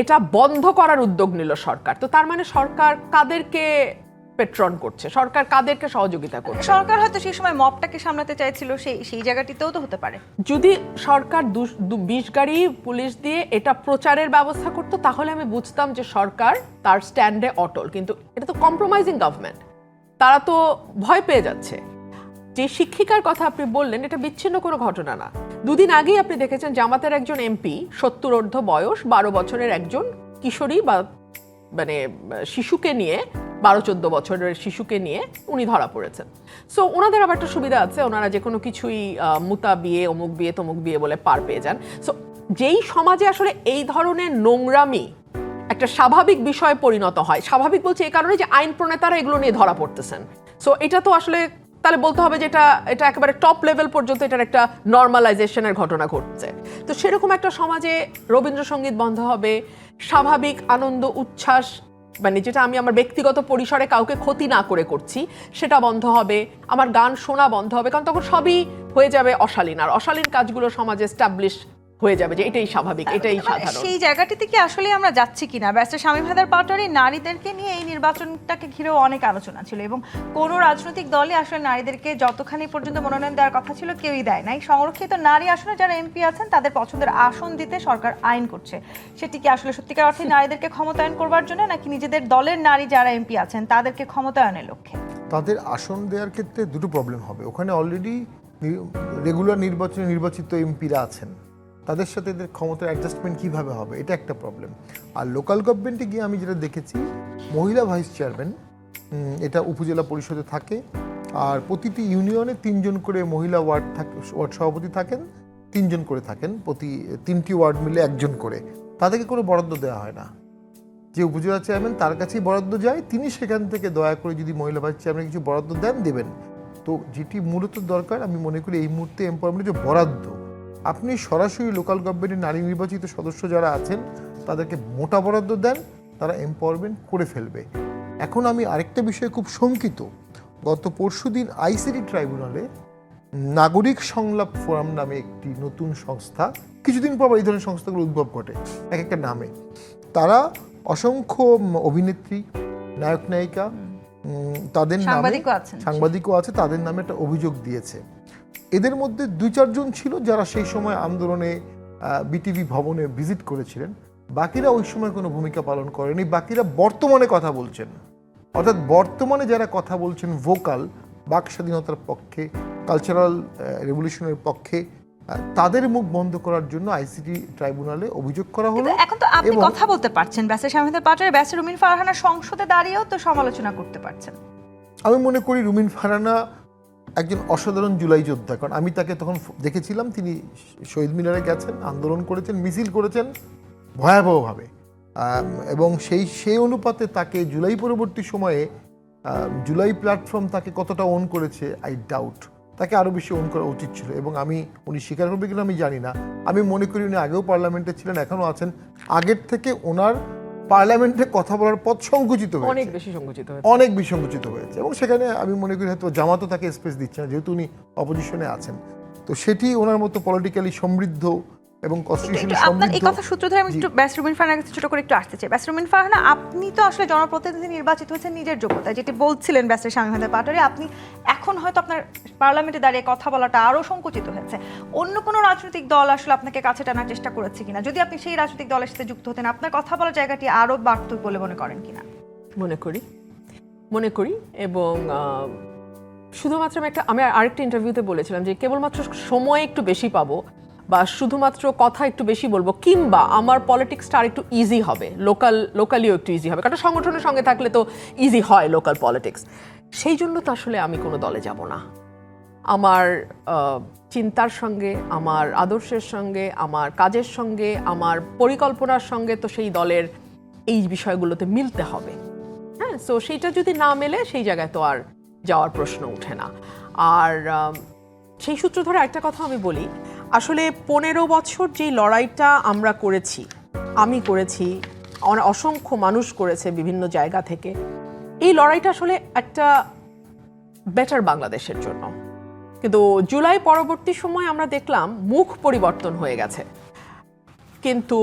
এটা বন্ধ করার উদ্যোগ নিল সরকার। তো তার মানে সরকার কাদেরকে পেট্রন করছে, সরকার কাদেরকে সহযোগিতা করছে? সরকার হয়তো সেই সময় মবটাকে সামলাতে চাইছিল, সেই জায়গাটিতেও তো হতে পারে। যদি সরকার 20 গাড়ি পুলিশ দিয়ে এটা প্রচারের ব্যবস্থা করতো তাহলে আমি বুঝতাম যে সরকার তার স্ট্যান্ডে অটল, কিন্তু এটা তো কম্প্রোমাইজিং গভর্নমেন্ট, তারা তো ভয় পেয়ে যাচ্ছে। যে শিক্ষিকার কথা আপনি বললেন, এটা বিচ্ছিন্ন কোনো ঘটনা না। দুদিন আগেই আপনি দেখেছেন জামাতের একজন এমপি 70 বয়স 12 বছরের একজন কিশোরী বা মানে শিশুকে নিয়ে, 12-14 বছরের শিশুকে নিয়ে উনি ধরা পড়েছেন। সো ওনাদের আবার একটা সুবিধা আছে, ওনারা যে কোনো কিছুই মুতা বিয়ে, অমুক বিয়ে, তমুক বিয়ে বলে পার পেয়ে যান। সো যেই সমাজে আসলে এই ধরনের নোংরামি একটা স্বাভাবিক বিষয়ে পরিণত হয়, স্বাভাবিক বলছে এই কারণে যে আইন প্রণেতারা এগুলো নিয়ে ধরা পড়তেছেন। সো এটা তো আসলে তাহলে বলতে হবে যে এটা একেবারে টপ লেভেল পর্যন্ত এটার একটা নর্মালাইজেশনের ঘটনা ঘটছে। তো সেরকম একটা সমাজে রবীন্দ্রসঙ্গীত বন্ধ হবে, স্বাভাবিক আনন্দ উচ্ছ্বাস, মানে যেটা আমি আমার ব্যক্তিগত পরিসরে কাউকে ক্ষতি না করে করছি সেটা বন্ধ হবে, আমার গান শোনা বন্ধ হবে, কারণ তখন সবই হয়ে যাবে অশালীন, আর অশালীন কাজগুলো সমাজে এস্টাবলিশ হয়ে যাবে যে এটাই স্বাভাবিক, এটাই সাধারণ। সেই জায়গাটিতে কি আসলে আমরা যাচ্ছি কিনা? ব্যারিস্টার শামীম হায়দার পাটোয়ারি, নারীদেরকে নিয়ে এই নির্বাচনটাকে ঘিরেও অনেক আলোচনা ছিল, এবং কোন রাজনৈতিক দলই আসলে নারীদেরকে যতখানি পর্যন্ত মনোনয়ন দেওয়ার কথা ছিল কেউই দেয় নাই। সংরক্ষিত নারী আসনে যারা এমপি আছেন তাদের পছন্দের আসন দিতে সরকার আইন করছে, সেটি কি আসলে সত্যিকার অর্থে নারীদেরকে ক্ষমতায়ন করবার জন্য, নাকি নিজেদের দলের নারী যারা এমপি আছেন তাদেরকে ক্ষমতায়নের লক্ষ্যে? তাদের আসন দেওয়ার ক্ষেত্রে দুটো প্রবলেম হবে। ওখানে অলরেডি রেগুলার নির্বাচনে নির্বাচিত এমপিরা আছেন, তাদের সাথে এদের ক্ষমতার অ্যাডজাস্টমেন্ট কীভাবে হবে, এটা একটা প্রবলেম। আর লোকাল গভর্নমেন্টে গিয়ে আমি যেটা দেখেছি, মহিলা ভাইস চেয়ারম্যান এটা উপজেলা পরিষদে থাকে, আর প্রতিটি ইউনিয়নে 3 জন করে মহিলা ওয়ার্ড সভাপতি থাকেন, 3 জন করে থাকেন, প্রতি 3টি ওয়ার্ড মিলে 1 জন করে, তাদেরকে কোনো বরাদ্দ দেওয়া হয় না। যে উপজেলা চেয়ারম্যান তার কাছেই বরাদ্দ যায়, তিনি সেখান থেকে দয়া করে যদি মহিলা ভাইস চেয়ারম্যান কিছু বরাদ্দ দেবেন। তো যেটি মূলত দরকার আমি মনে করি এই মুহূর্তে এমপাওয়ারমেন্টের যে বরাদ্দ, আপনি সরাসরি লোকাল গভর্নমেন্টের নারী নির্বাচিত সদস্য যারা আছেন তাদেরকে মোটা বরাদ্দ দেন, তারা এমপাওয়ারমেন্ট করে ফেলবে। এখন আমি আরেকটা বিষয়ে খুব শঙ্কিত, গত পরশুদিন আইসিটি ট্রাইব্যুনালে নাগরিক সংলাপ ফোরাম নামে একটি নতুন সংস্থা, কিছুদিন পর এই ধরনের সংস্থাগুলো উদ্ভব ঘটে এক একটা নামে, তারা অসংখ্য অভিনেত্রী, নায়ক নায়িকা, তাদের নামে সাংবাদিকও আছে, তাদের নামে একটা অভিযোগ দিয়েছে। এদের মধ্যে 2-4 জন ছিল যারা সেই সময় আন্দোলনে বিটিভি ভবনে ভিজিট করেছিলেন, বাকিরা ওই সময় কোনো ভূমিকা পালন করেনি, বাকিরা বর্তমানে কথা বলছেন। অর্থাৎ বর্তমানে যারা কথা বলছেন ভোকাল, বাক স্বাধীনতার পক্ষে, কালচারাল রেভলিউশনের পক্ষে, তাদের মুখ বন্ধ করার জন্য আইসিটি ট্রাইব্যুনালে অভিযোগ করা হলো। এখন তো আপনি কথা বলতে পারছেন, ব্যারিস্টার শামীম হায়দার পাটোয়ারি, ব্যারিস্টার রুমিন ফারহানা সংসদে দাঁড়িয়েও তো সমালোচনা করতে পারছেন। আমি মনে করি রুমিন ফারহানা একজন অসাধারণ জুলাই যোদ্ধা, কারণ আমি তাকে তখন দেখেছিলাম, তিনি শহীদ মিনারে গেছেন, আন্দোলন করেছেন, মিছিল করেছেন ভয়াবহভাবে, এবং সেই অনুপাতে তাকে জুলাই পরবর্তী সময়ে জুলাই প্ল্যাটফর্ম তাকে কতটা ওন করেছে আই ডাউট। তাকে আরও বেশি ওন করা উচিত ছিল, এবং উনি স্বীকার করবে কিনা আমি জানি না। আমি মনে করি উনি আগেও পার্লামেন্টে ছিলেন, এখনও আছেন। আগের থেকে ওনার পার্লামেন্টে কথা বলার পথ সংকুচিত হয়েছে, অনেক বেশি সংকুচিত হয়েছে, অনেক বেশি সংকুচিত হয়েছে, এবং সেখানে আমি মনে করি হয়তো জামাতও তাকে স্পেস দিচ্ছে না, যেহেতু উনি অপোজিশনে আছেন। তো সেটি ওনার মতো পলিটিক্যালি সমৃদ্ধ এবং কনস্টিটিউশনালি আপনার এই সমৃদ্ধ। কথা সূত্র ধরে আমি একটু ব্যাসরুমিন ফারহানার কাছে ছোট করে একটু আসতে চাই। ব্যাসরুমিন ফারহানা, আপনি তো আসলে জনপ্রতিনিধি নির্বাচিত হয়েছেন নিজের যোগ্যতায়, যেটি বলছিলেন ব্যাসের শামীম হায়দার পাটোয়ারি। আপনি এখন হয়তো আপনার পার্লামেন্টে দাঁড়িয়ে কথা বলাটা আরও সংকুচিত হয়েছে। অন্য কোনো রাজনৈতিক দল আসলে আপনাকে কাছে টানার চেষ্টা করেছে কিনা? যদি আপনি সেই রাজনৈতিক দলের সাথে যুক্ত হতেন, আপনার কথা বলার জায়গাটি আরও বাড়ত বলে মনে করেন কিনা? মনে করি এবং শুধুমাত্র আমি আরেকটা ইন্টারভিউতে বলেছিলাম যে কেবলমাত্র সময় একটু বেশি পাবো বা শুধুমাত্র কথা একটু বেশি বলবো, কিংবা আমার পলিটিক্সটা আর একটু ইজি হবে, লোকালিও একটু ইজি হবে, কারণ সংগঠনের সঙ্গে থাকলে তো ইজি হয় লোকাল পলিটিক্স। সেই জন্য তো আসলে আমি কোনো দলে যাব না। আমার চিন্তার সঙ্গে, আমার আদর্শের সঙ্গে, আমার কাজের সঙ্গে, আমার পরিকল্পনার সঙ্গে তো সেই দলের এই বিষয়গুলোতে মিলতে হবে। হ্যাঁ, সো সেইটা যদি না মেলে সেই জায়গায় তো আর যাওয়ার প্রশ্ন ওঠে না। আর সেই সূত্র ধরে একটা কথা আমি বলি, আসলে 15 বছর যেই লড়াইটা আমরা করেছি, আমি করেছি, অসংখ্য মানুষ করেছে বিভিন্ন জায়গা থেকে, এই লড়াইটা আসলে একটা বেটার বাংলাদেশের জন্য। কিন্তু জুলাই পরবর্তী সময় আমরা দেখলাম মুখ পরিবর্তন হয়ে গেছে, কিন্তু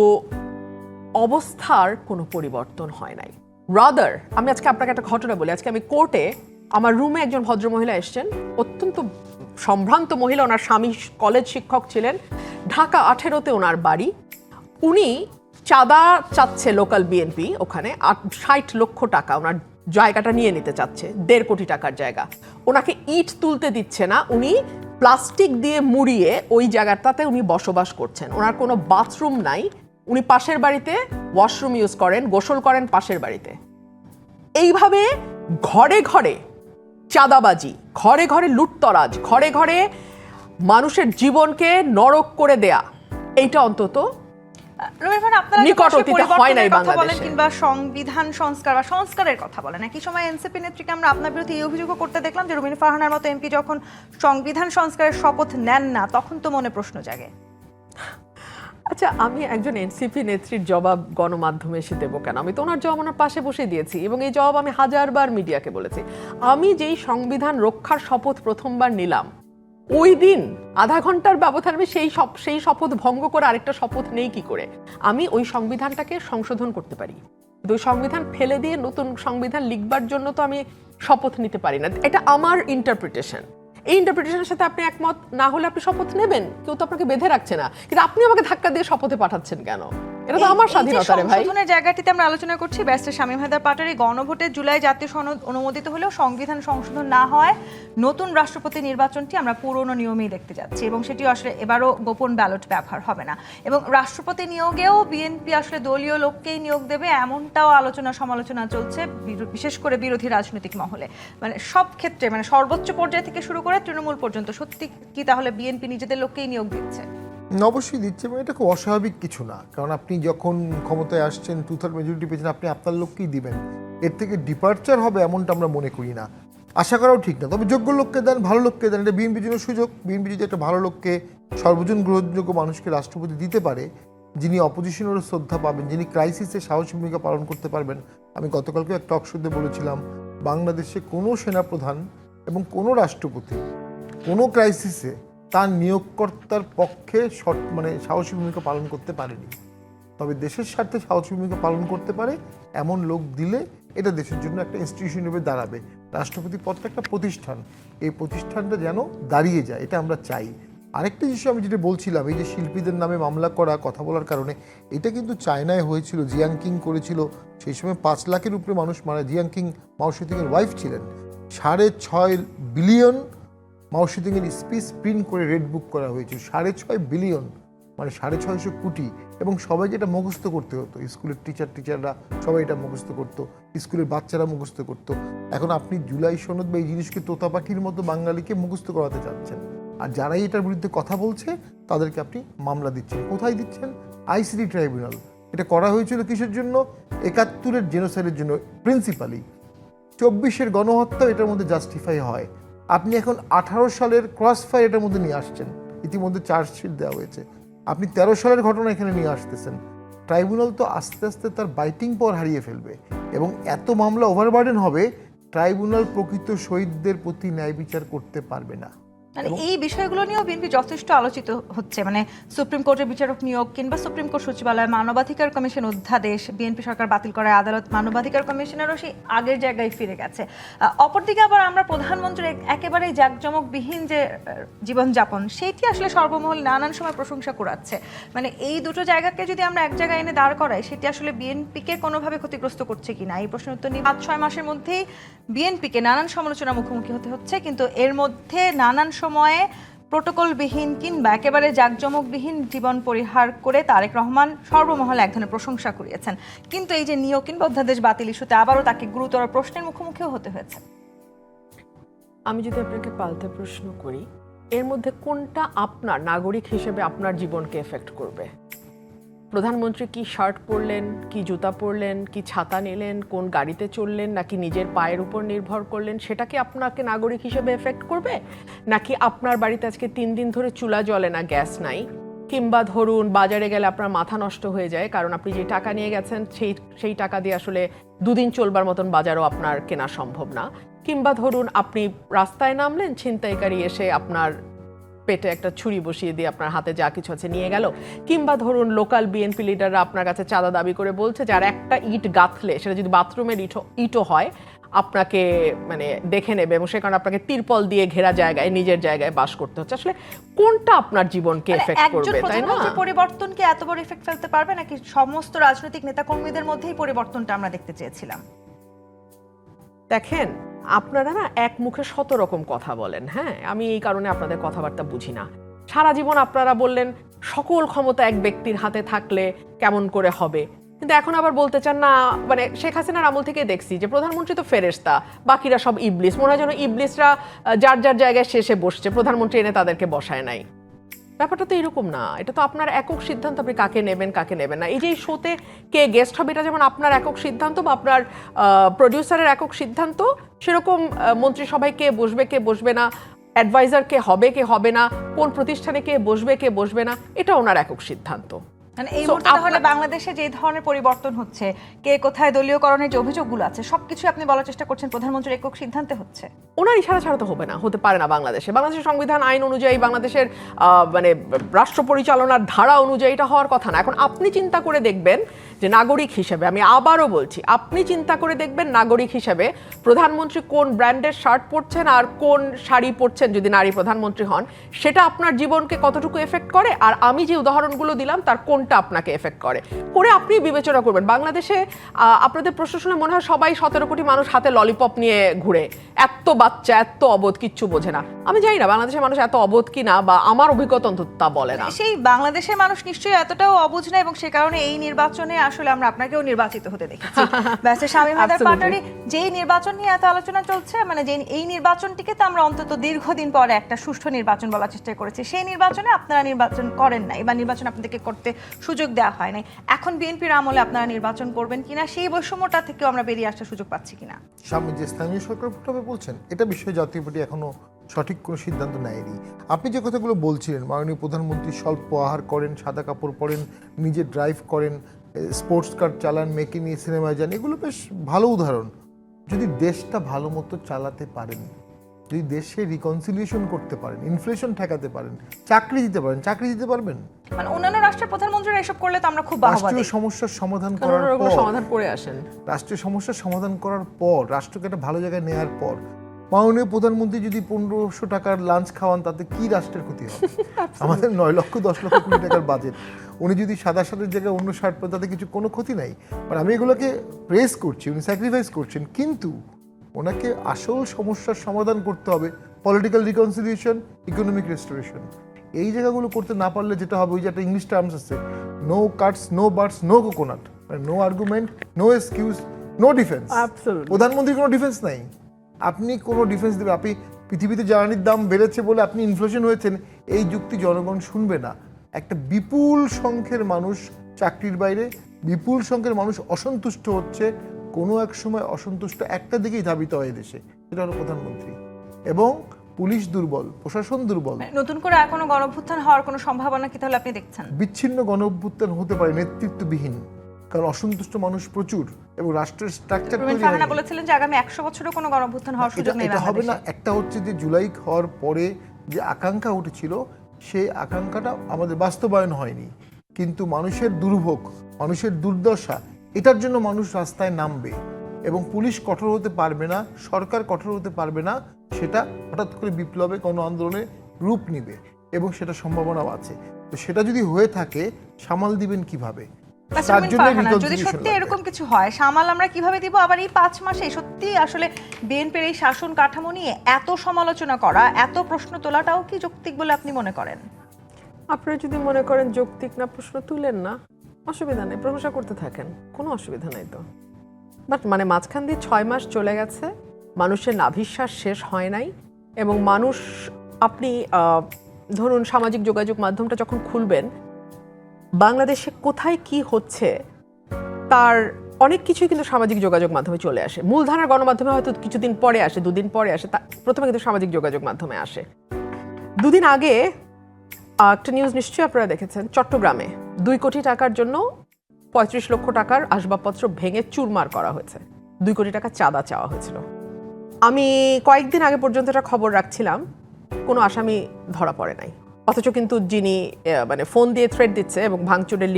অবস্থার কোনো পরিবর্তন হয় নাই। রাদার, আমি আজকে আপনাকে একটা ঘটনা বলি। আজকে আমি কোর্টে, আমার রুমে একজন ভদ্রমহিলা এসছেন, অত্যন্ত সম্ভ্রান্ত মহিলা, ওনার স্বামী কলেজ শিক্ষক ছিলেন, ঢাকা 18-তে ওনার বাড়ি। উনি চাঁদা চাচ্ছে লোকাল বিএনপি, ওখানে 60 লক্ষ টাকা ওনার জায়গাটা নিয়ে নিতে চাচ্ছে, 1.5 কোটি টাকার জায়গা। ওনাকে ইট তুলতে দিচ্ছে না, উনি প্লাস্টিক দিয়ে মুড়িয়ে ওই জায়গাটাতে উনি বসবাস করছেন। ওনার কোনো বাথরুম নাই, উনি পাশের বাড়িতে ওয়াশরুম ইউজ করেন, গোসল করেন পাশের বাড়িতে। এইভাবে ঘরে ঘরে চাঁদাবাজি, ঘরে ঘরে লুটতরাজ, ঘরে ঘরে মানুষের জীবনকে নরক করে দেয়া, এইটা অন্তত নিকট অতীতে হয় নাই বাংলাদেশে। কিংবা সংবিধান সংস্কার বা সংস্কারের কথা বলেন, একই সময় এনসিপি নেত্রীকে আমরা আপনার বিরুদ্ধে এই অভিযোগও করতে দেখলাম যে রুমিন ফারহানার মতো এমপি যখন সংবিধান সংস্কারের শপথ নেন না, তখন তো মনে প্রশ্ন জাগে। আচ্ছা, আমি একজন এনসিপি নেত্রীর জবাব গণমাধ্যমে এসে দেবো কেন? আমি তো ওনার জবাব ওনার পাশে বসে দিয়েছি, এবং এই জবাব আমি হাজারবার মিডিয়াকে বলেছি। আমি যেই সংবিধান রক্ষার শপথ প্রথমবার নিলাম, ওই দিন আধা ঘন্টার ব্যবধানে আমি সেই শপথ ভঙ্গ করে আরেকটা শপথ নেই কি করে? আমি ওই সংবিধানটাকে সংশোধন করতে পারি, কিন্তু ওই সংবিধান ফেলে দিয়ে নতুন সংবিধান লিখবার জন্য তো আমি শপথ নিতে পারি না। এটা আমার ইন্টারপ্রিটেশন। এই ইন্টারপ্রিটেশনের সাথে আপনি একমত না হলে আপনি শপথ নেবেন, কেউ তো আপনাকে বেঁধে রাখছে না, কিন্তু আপনি আমাকে ধাক্কা দিয়ে শপথে পাঠাচ্ছেন কেন? এটা তো আমার স্বাধীনতা রে ভাই। সংশোধনের জায়গাটিতে আমরা আলোচনা করছি। ব্যারিস্টার শামীম হায়দার পাটোয়ারি, গণভোটে জুলাই জাতীয় সনদ অনুমোদিত হলেও সংবিধান সংশোধন না হয় নতুন রাষ্ট্রপতি নির্বাচনটি আমরা পুরনো নিয়মেই দেখতে যাচ্ছি, এবং সেটিও আসলে এবারও গোপন ব্যালট ব্যবহার হবে না, এবং রাষ্ট্রপতি নিয়োগেও বিএনপি আসলে দলীয় লোককেই নিয়োগ দেবে, এমনটাও আলোচনা সমালোচনা চলছে, বিশেষ করে বিরোধী রাজনৈতিক মহলে। মানে সব ক্ষেত্রে, মানে সর্বোচ্চ পর্যায় থেকে শুরু করে তৃণমূল পর্যন্ত, সত্যি কি তাহলে বিএনপি নিজেদের লোককেই নিয়োগ দিচ্ছে? অবশ্যই দিচ্ছে, এবং এটা খুব অস্বাভাবিক কিছু না, কারণ আপনি যখন ক্ষমতায় আসছেন, 2/3 মেজরিটি পেয়েছেন, আপনি আপনার লোককেই দিবেন। এর থেকে ডিপার্চার হবে এমনটা আমরা মনে করি না, আশা করাও ঠিক না। তবে যোগ্য লোককে দেন, ভালো লোককে দেন, এটা বিএনপির জন্য সুযোগ। বিএনপি যদি একটা ভালো লোককে, সর্বজন গ্রহণযোগ্য মানুষকে রাষ্ট্রপতি দিতে পারে, যিনি অপোজিশনেরও শ্রদ্ধা পাবেন, যিনি ক্রাইসিসে সাহসী ভূমিকা পালন করতে পারবেন। আমি গতকালকে একটা টক শোতে বলেছিলাম, বাংলাদেশে কোনো সেনাপ্রধান এবং কোনো রাষ্ট্রপতি কোনো ক্রাইসিসে তার নিয়োগকর্তার পক্ষে সাহসী ভূমিকা পালন করতে পারেনি। তবে দেশের স্বার্থে সাহসী ভূমিকা পালন করতে পারে এমন লোক দিলে এটা দেশের জন্য একটা ইনস্টিটিউশন হিসেবে দাঁড়াবে। রাষ্ট্রপতি পদটা একটা প্রতিষ্ঠান, এই প্রতিষ্ঠানটা যেন দাঁড়িয়ে যায়, এটা আমরা চাই। আরেকটা বিষয় আমি যেটা বলছিলাম, এই যে শিল্পীদের নামে মামলা করা, কথা বলার কারণে, এটা কিন্তু চায়নায় হয়েছিল, জিয়াং কিং করেছিল। সেই সময় 5 লাখের উপরে মানুষ মারা। জিয়াং কিং মাও সেতুংয়ের ওয়াইফ ছিলেন। 6.5 বিলিয়ন মাও সেতুংয়ের স্পিচ প্রিন্ট করে রেড বুক করা হয়েছিল, 6.5 বিলিয়ন। মানে 650 কোটি, এবং সবাইকে এটা মুখস্থ করতে হতো। স্কুলের টিচাররা সবাই এটা মুখস্থ করতো, স্কুলের বাচ্চারা মুখস্থ করতো। এখন আপনি জুলাই সনদ বা এই জিনিসকে তোতা পাখির মতো বাঙালিকে মুখস্থ করাতে চাচ্ছেন, আর যারাই এটার বিরুদ্ধে কথা বলছে তাদেরকে আপনি মামলা দিচ্ছেন। কোথায় দিচ্ছেন? ICT tribunal. এটা করা হয়েছিল কিসের জন্য? 71-এর জেনোসাইডের জন্য প্রিন্সিপালি। 24-এর গণহত্যা এটার মধ্যে জাস্টিফাই হয়। আপনি এখন 18 সালের ক্রস ফায়ার এটার মধ্যে নিয়ে আসছেন, ইতিমধ্যে চার্জশিট দেওয়া হয়েছে। আপনি 13 সালের ঘটনা এখানে নিয়ে আসতেছেন। ট্রাইব্যুনাল তো আস্তে আস্তে তার বাইটিং পাওয়ার হারিয়ে ফেলবে, এবং এত মামলা ওভারবার্ডেন হবে, ট্রাইব্যুনাল প্রকৃত শহীদদের প্রতি ন্যায় বিচার করতে পারবে না। মানে এই বিষয়গুলো নিয়েও বিএনপি যথেষ্ট আলোচিত হচ্ছে, মানে সুপ্রিম কোর্টের বিচারক নিয়োগ কিংবা সুপ্রিম কোর্ট সচিবালয়, মানবাধিকার কমিশন অধ্যাদেশ বিএনপি সরকার বাতিল করায় আদালত মানবাধিকার কমিশনেরও সেই আগের জায়গায় ফিরে গেছে। অপরদিকে আবার আমরা প্রধানমন্ত্রীর একেবারে জাঁকজমকবিহীন যে জীবনযাপন, সেইটি আসলে সর্বমহল নানান সময় প্রশংসা কুড়াচ্ছে। মানে এই দুটো জায়গাকে যদি আমরা এক জায়গায় এনে দাঁড় করাই, সেটি আসলে বিএনপিকে কোনোভাবে ক্ষতিগ্রস্ত করছে কিনা এই প্রশ্নের উত্তর নিয়ে 5-6 মাসের মধ্যেই বিএনপিকে নানান সমালোচনার মুখোমুখি হতে হচ্ছে। কিন্তু এর মধ্যে নানান সময়ে প্রোটোকলবিহীন কিংবা একেবারে জাঁকজমকবিহীন জীবন পরিহার করে তারেক রহমান সর্বমহলে এক ধরনের প্রশংসা কুড়িয়েছেন। কিন্তু এই যে নিয়োগ কিংবা অধ্যাদেশ বাতিল ইস্যুতে আবারও তাকে গুরুতর প্রশ্নের মুখোমুখিও হতে হয়েছে। আমি যদি আপনাকে পাল্টে প্রশ্ন করি, এর মধ্যে কোনটা আপনার নাগরিক হিসেবে আপনার জীবনকে এফেক্ট করবে? প্রধানমন্ত্রী কি শার্ট পরলেন, কি জুতা পরলেন, কি ছাতা নিলেন, কোন গাড়িতে চললেন, নাকি নিজের পায়ের উপর নির্ভর করলেন, সেটা কি আপনাকে নাগরিক হিসেবে এফেক্ট করবে? নাকি আপনার বাড়িতে আজকে 3 দিন ধরে চুলা জ্বলে না, গ্যাস নাই, কিংবা ধরুন বাজারে গেলে আপনার মাথা নষ্ট হয়ে যায় কারণ আপনি যে টাকা নিয়ে গেছেন সেই টাকা দিয়ে আসলে 2 দিন চলবার মতন বাজারও আপনার কেনা সম্ভব না, কিংবা ধরুন আপনি রাস্তায় নামলেন, ছিনতাইকারী এসে আপনার পেটে একটা ছুরি বসিয়ে দিয়ে আপনার হাতে যা কিছু আছে নিয়ে গেল, কিংবা ধরুন লোকাল বিএনপি লিডাররা আপনার কাছে চাঁদা দাবি করে বলছে যে আর একটা ইট গাঁথলে সেটা যদি বাথরুমের ইটও হয় আপনাকে মানে দেখে নেবে, এবং সে কারণে আপনাকে তিরপল দিয়ে ঘেরা জায়গায় নিজের জায়গায় বাস করতে হচ্ছে। আসলে কোনটা আপনার জীবনকে এফেক্ট করবে, তাই না? পরিবর্তন কি এত বড় এফেক্ট ফেলতে পারবে, নাকি সমস্ত রাজনৈতিক নেতাকর্মীদের মধ্যেই পরিবর্তনটা আমরা দেখতে চেয়েছিলাম? দেখেন, আপনারা না এক মুখে 100 রকম কথা বলেন। হ্যাঁ, আমি এই কারণে আপনাদের কথাবার্তা বুঝি না। সারা জীবন আপনারা বললেন সকল ক্ষমতা এক ব্যক্তির হাতে থাকলে কেমন করে হবে, কিন্তু এখন আবার বলতে চান না। মানে শেখ হাসিনার আমল থেকে দেখছি যে প্রধানমন্ত্রী তো ফেরেশতা, বাকিরা সব ইবলিস। মনে হয় যেন ইবলিসরা যার যার জায়গায় শেষে বসছে, প্রধানমন্ত্রী এনে তাদেরকে বসায় নাই। ব্যাপারটা তো এরকম না। এটা তো আপনার একক সিদ্ধান্ত, আপনি কাকে নেবেন কাকে নেবেন না। এই যে শোতে কে গেস্ট হবে, এটা যেমন আপনার একক সিদ্ধান্ত বা আপনার প্রডিউসারের একক সিদ্ধান্ত, সেরকম মন্ত্রিসভায় কে বসবে কে বসবে না, অ্যাডভাইজার কে হবে না, কোন প্রতিষ্ঠানে কে বসবে না, এটা ওনার একক সিদ্ধান্ত। মানে এই মুহূর্তে তাহলে বাংলাদেশে যে ধরনের পরিবর্তন হচ্ছে, কে কোথায় দলীয়করণের যে অভিযোগগুলো আছে, সবকিছু আপনি বলার চেষ্টা করছেন প্রধানমন্ত্রীর একক সিদ্ধান্তে হচ্ছে। ওনার ইশারা ছাড়া তো হবে না, হতে পারে না। বাংলাদেশের সংবিধান আইন অনুযায়ী, বাংলাদেশের মানে রাষ্ট্র পরিচালনার ধারা অনুযায়ী এটা হওয়ার কথা না। এখন আপনি চিন্তা করে দেখবেন যে নাগরিক হিসেবে, আমি আবারও বলছি, আপনি চিন্তা করে দেখবেন নাগরিক হিসেবে প্রধানমন্ত্রী কোন ব্র্যান্ডের শার্ট পরছেন আর কোন শাড়ি পরছেন যদি নারী প্রধানমন্ত্রী হন, সেটা আপনার জীবনকে কতটুকু এফেক্ট করে, আর আমি যে উদাহরণগুলো দিলাম তার কোনটা আপনাকে এফেক্ট করে আপনি বিবেচনা করবেন। বাংলাদেশে আপনাদের প্রশ্ন শুনে মনে হয় সবাই 17 কোটি মানুষ হাতে ললিপপ নিয়ে ঘুরে, এত বাচ্চা, এত অবোধ, কিচ্ছু বোঝে না। আমি জানি না বাংলাদেশের মানুষ এত অবোধ কিনা, বা আমার অভিজ্ঞতা অন্তত তা বলে না। সেই বাংলাদেশের মানুষ নিশ্চয়ই এতটাও অবুঝ না, এবং সে কারণে এই নির্বাচনে আসলে আমরা আপনাকেও নির্বাচিত হতে দেখেছি। ব্যাসে শামীম হায়দার পাটোয়ারি, যেই নির্বাচন নিয়ে এত আলোচনা চলছে, মানে যে এই নির্বাচনটিকে তো আমরা অন্তত দীর্ঘদিন পরে একটা সুষ্ঠু নির্বাচন বলার চেষ্টা করেছি, সেই নির্বাচনে আপনারা নির্বাচন করেন নাই, বা নির্বাচন আপনাদেরকে করতে সুযোগ দেওয়া হয় নাই। এখন বিএনপির আমলে আপনারা নির্বাচন করবেন কিনা, সেই বৈষম্যটা থেকেও আমরা বেরিয়ে আসার সুযোগ পাচ্ছি কিনা? সামনে যে স্থানীয় সরকার ভোট বলছেন, এটা বিষয়ে জাতীয় পার্টি এখনো সঠিক কোনো সিদ্ধান্ত নেয়নি। আপনি যে কথাগুলো বলছিলেন, মাননীয় প্রধানমন্ত্রী স্বল্প আহার করেন, সাদা কাপড় পরেন, নিজে ড্রাইভ করেন, স্পোর্টস কার চালান, মেকে নিয়ে সিনেমায় যান, এগুলো বেশ ভালো উদাহরণ। যদি দেশটা ভালো মতো চালাতে পারেন, যদি দেশে রিকনসিলিয়েশন করতে পারেন, ইনফ্লেশন ঠেকাতে পারেন, চাকরি দিতে পারবেন। মানে অন্যান্য রাষ্ট্রের প্রধানমন্ত্রীরা এসব করলে তো আমরা খুব বাহবা দিই। রাষ্ট্রীয় সমস্যার সমাধান করার পর, সমাধান করে আসেন, রাষ্ট্রীয় সমস্যার সমাধান করার পর, রাষ্ট্রকে একটা ভালো জায়গায় নেওয়ার পর, মাননীয় প্রধানমন্ত্রী যদি 1500 টাকার লাঞ্চ খাওয়ান, তাতে কি রাষ্ট্রের ক্ষতি হবে? আমাদের 9 লক্ষ 10 লক্ষ কোটি টাকার বাজেট, উনি যদি সাদা শার্টের জায়গায় অন্য শার্ট পান, তাতে কোনো ক্ষতি নাই। মানে আমি এগুলোকে প্রেস করছি, উনি স্যাক্রিফাইস করছেন, কিন্তু ওনাকে আসল সমস্যার সমাধান করতে হবে, পলিটিক্যাল রিকনসিলিয়েশন, ইকোনমিক রেস্টোরেশন। এই জায়গাগুলো করতে না পারলে যেটা হবে, ওই যে একটা ইংলিশ টার্মস আছে, no cuts, no buts, no coconut, no argument, no excuse, no defence. Absolutely. প্রধানমন্ত্রীর কোনো ডিফেন্স নাই, আপনি কোনো ডিফেন্স দেবে, আপনি পৃথিবীতে জ্বালানির দাম বেড়েছে বলে আপনি ইনফ্লেশন হয়েছেন, এই যুক্তি জনগণ শুনবে না। একটা বিপুল সংখ্যের মানুষ চাকরির বাইরে, বিপুল সংখ্যের মানুষ অসন্তুষ্ট হচ্ছে, কোনো এক সময় অসন্তুষ্ট একটা দিকেই ধাবিত হয় দেশে, সেটা হলো প্রধানমন্ত্রী। এবং পুলিশ দুর্বল, প্রশাসন দুর্বল, নতুন করে আর কোনো গণঅভ্যুত্থান হওয়ার কোনো সম্ভাবনা কি তাহলে আপনি দেখছেন? বিচ্ছিন্ন গণ-অভ্যুত্থান হতে পারে নেতৃত্ববিহীন, কারণ অসন্তুষ্ট মানুষ প্রচুর এবং রাষ্ট্রের স্ট্রাকচার রুমিন ফারহানা বলেছিলেন যে আগামী 100 বছরও কোনো গণঅভ্যুত্থান হওয়ার সুযোগ নেই এটা হবে না। বাংলাদেশে। একটা হচ্ছে যে জুলাই হওয়ার পরে যে আকাঙ্ক্ষা উঠেছিল, সেই আকাঙ্ক্ষাটা আমাদের বাস্তবায়ন হয়নি, কিন্তু মানুষের দুর্ভোগ, মানুষের দুর্দশা, এটার জন্য মানুষ রাস্তায় নামবে এবং পুলিশ কঠোর হতে পারবে না, সরকার কঠোর হতে পারবে না, সেটা হঠাৎ করে বিপ্লবে কোনো আন্দোলনে রূপ নিবে এবং সেটা সম্ভাবনাও আছে। তো সেটা যদি হয়ে থাকে, সামাল দিবেন কিভাবে? আচ্ছা, তার রুমিন জন্য ফারহানা, যদি reconciliation সত্যি লাগবে। এরকম কিছু হয়, সামাল আমরা কিভাবে দিব? আবার এই 5 মাসে সত্যি আসলে বিএনপির এই শাসন কাঠামো নিয়ে এত সমালোচনা করা, এত প্রশ্ন তোলাটাও কি যৌক্তিক বলে আপনি মনে করেন? আপনারা যদি মনে করেন যৌক্তিক না, প্রশ্ন তুলেন না, অসুবিধা নেই, প্রশংসা করতে থাকেন, কোনো অসুবিধা নাই তো। বাট মানে মাঝখান দিয়ে 6 মাস চলে গেছে, মানুষের নাভিশ্বাস শেষ হয় নাই, এবং মানুষ, আপনি ধরুন সামাজিক যোগাযোগ মাধ্যমটা যখন খুলবেন, বাংলাদেশে কোথায় কি হচ্ছে তার অনেক কিছুই কিন্তু সামাজিক যোগাযোগ মাধ্যমে চলে আসে। মূলধারার গণমাধ্যমে হয়তো কিছুদিন পরে আসে, 2 দিন পরে আসে, প্রথমে কিন্তু সামাজিক যোগাযোগ মাধ্যমে আসে। 2 দিন আগে একটা নিউজ নিশ্চয়ই আপনারা দেখেছেন, চট্টগ্রামে 2 কোটি টাকার জন্য 35 লক্ষ টাকার আসবাবপত্র ভেঙে চুরমার করা হয়েছে, 2 কোটি টাকা চাঁদা চাওয়া হয়েছিল। আমি কয়েকদিন আগে পর্যন্ত এটা খবর রাখছিলাম, কোনো আসামি ধরা পড়ে নাই, অথচ কিন্তু যিনি মানে ফোন দিয়ে থ্রেট দিচ্ছে এবং ভাঙচুরের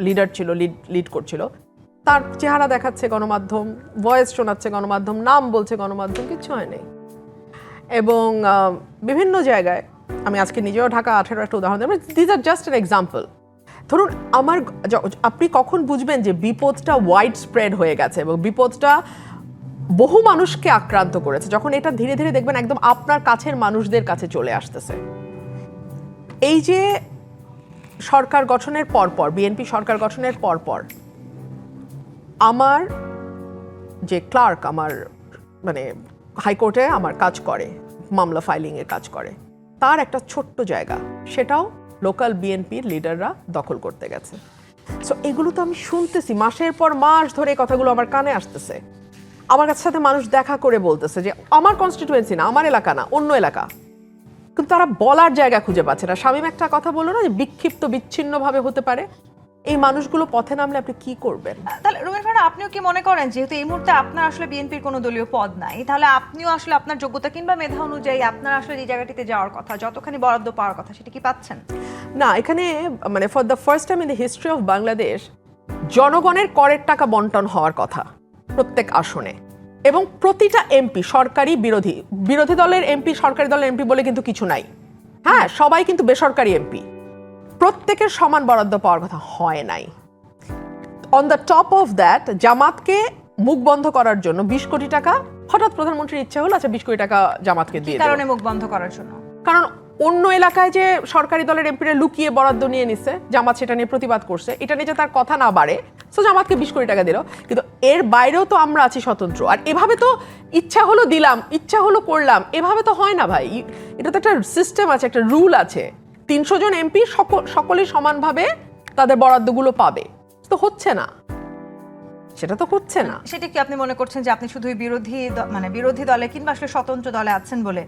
লিডার ছিল, লিড করছিল, তার চেহারা দেখাচ্ছে গণমাধ্যম, ভয়েস শোনাচ্ছে গণমাধ্যম, নাম বলছে গণমাধ্যম, কিচ্ছু হয় নাই। এবং বিভিন্ন জায়গায়, আমি আজকে নিজেও ঢাকা 18 একটা উদাহরণ দিই, this are just an example. ধরুন আপনি কখন বুঝবেন যে বিপদটা ওয়াইড স্প্রেড হয়ে গেছে এবং বিপদটা বহু মানুষকে আক্রান্ত করেছে? যখন এটা ধীরে ধীরে দেখবেন একদম আপনার কাছের মানুষদের কাছে চলে আসতেছে। এই যে সরকার গঠনের পরপর, বিএনপি সরকার গঠনের পরপর, আমার যে ক্লার্ক, আমার মানে হাইকোর্টে আমার কাজ করে, মামলা ফাইলিংয়ের কাজ করে, তার একটা ছোট্ট জায়গা, সেটাও লোকাল বিএনপির লিডাররা দখল করতে গেছে। সো এগুলো তো আমি শুনতেছি, মাসের পর মাস ধরে এই কথাগুলো আমার কানে আসতেছে। আমার কাছে সাথে মানুষ দেখা করে বলতেছে যে আমার কনস্টিটিউয়েন্সি না, আমার এলাকা না, অন্য এলাকা, কিন্তু তারা বলার জায়গা খুঁজে পাচ্ছে না। শামীম একটা কথা বললো না যে বিক্ষিপ্ত বিচ্ছিন্নভাবে হতে পারে, এই মানুষগুলো পথে নামলে আপনি কি করবেন? তাহলে রুমিন ফারহানা, আপনিও কি মনে করেন যেহেতু এই মুহূর্তে আপনার আসলে বিএনপির কোনো দলীয় পদ নাই, তাহলে আপনিও আসলে আপনার যোগ্যতা কিংবা মেধা অনুযায়ী আপনার আসলে যে জায়গাটিতে যাওয়ার কথা, যতখানি বরাদ্দ পাওয়ার কথা, সেটা কি পাচ্ছেন? না, এখানে মানে for the first time in the history of Bangladesh জনগণের করের টাকা বন্টন হওয়ার কথা প্রত্যেক আসনে, এবং প্রতিটা এমপি সরকারি বিরোধী দলের এমপি, সরকারি দলের এমপি বলে কিন্তু কিছু নাই, হ্যাঁ, সবাই কিন্তু বেসরকারি এমপি, প্রত্যেকের সমান বরাদ্দ পাওয়ার কথা হয় নাই। On the top of that, জামাতকে মুখ বন্ধ করার জন্য 20 কোটি টাকা, হঠাৎ প্রধানমন্ত্রীর ইচ্ছা হলো আচ্ছা 20 কোটি টাকা জামাতকে দিয়ে দেব। কারণে মুখ বন্ধ করার জন্য? কারণ অন্য এলাকায় যে সরকারি দলের এমপিরা লুকিয়ে বরাদ্দ নিয়ে নিচ্ছে, জামাত সেটা নিয়ে প্রতিবাদ করছে, এটা নিয়ে যে তার কথা না বাড়ে, সো জামাতকে 20 কোটি টাকা দিল। কিন্তু এর বাইরেও তো আমরা আছি স্বতন্ত্র, আর এভাবে তো ইচ্ছা হলো দিলাম, ইচ্ছা হলো করলাম, এভাবে তো হয় না ভাই। এটা তো একটা সিস্টেম আছে, একটা রুল আছে। 300 জন এমপি সকলেই সমানভাবে তাদের বরাদ্দগুলো পাবে, তো হচ্ছে না, সেটা তো হচ্ছে না। সেটা কি আপনি মনে করছেন যে আপনি শুধুই বিরোধী দলে কিংবা আসলে স্বতন্ত্র দলে আছেন বলে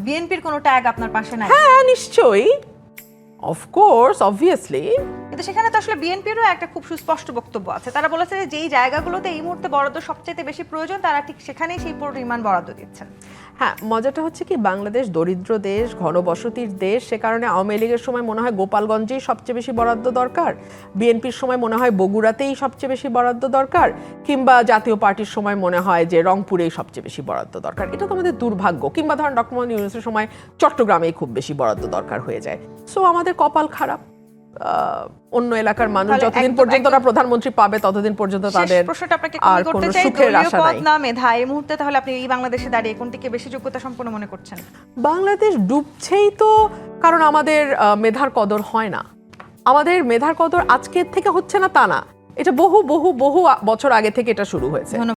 বিএনপির কোনো ট্যাগ আপনার পাশে নাই? হ্যাঁ, নিশ্চয়ই, অফকোর্স, অবভিয়াসলি। কিন্তু সেখানে তো আসলে বিএনপিরও একটা খুব সুস্পষ্ট বক্তব্য আছে। তারা বলেছে যে যেই জায়গাগুলোতে এই মুহূর্তে বরাদ্দ সবচেয়ে বেশি প্রয়োজন, তারা ঠিক সেখানেই সেই পরিমাণ বরাদ্দ দিচ্ছেন। হ্যাঁ, মজাটা হচ্ছে কি, বাংলাদেশ দরিদ্র দেশ, ঘনবসতির দেশ, সে কারণে আওয়ামী লীগের সময় মনে হয় গোপালগঞ্জেই সবচেয়ে বেশি বরাদ্দ দরকার, বিএনপির সময় মনে হয় বগুড়াতেই সবচেয়ে বেশি বরাদ্দ দরকার, কিংবা জাতীয় পার্টির সময় মনে হয় যে রংপুরেই সবচেয়ে বেশি বরাদ্দ দরকার। এটা তো আমাদের দুর্ভাগ্য। কিংবা ধরেন ডক্টর মোহাম্মদ ইউনূসের সময় চট্টগ্রামেই খুব বেশি বরাদ্দ দরকার হয়ে যায়। সো আমাদের কপাল খারাপ। অন্য এলাকার মানুষ যতদিন পর্যন্ত না প্রধানমন্ত্রী পাবে ততদিন পর্যন্ত তাদের প্রশ্নটা আপনাকে আর করতে কোনো চাই, সুখের দলীয় আশা পদ নাই। না মেধা, এই মুহূর্তে তাহলে আপনি এই বাংলাদেশে দাঁড়িয়ে কোনটিকে বেশি যোগ্যতা সম্পন্ন মনে করছেন? বাংলাদেশ ডুবছেই তো কারণ আমাদের মেধার কদর হয় না। আমাদের মেধার কদর আজকের থেকে হচ্ছে না তা না, এটা বহু বহু বহু বছর আগে থেকে এটা শুরু হয়েছে।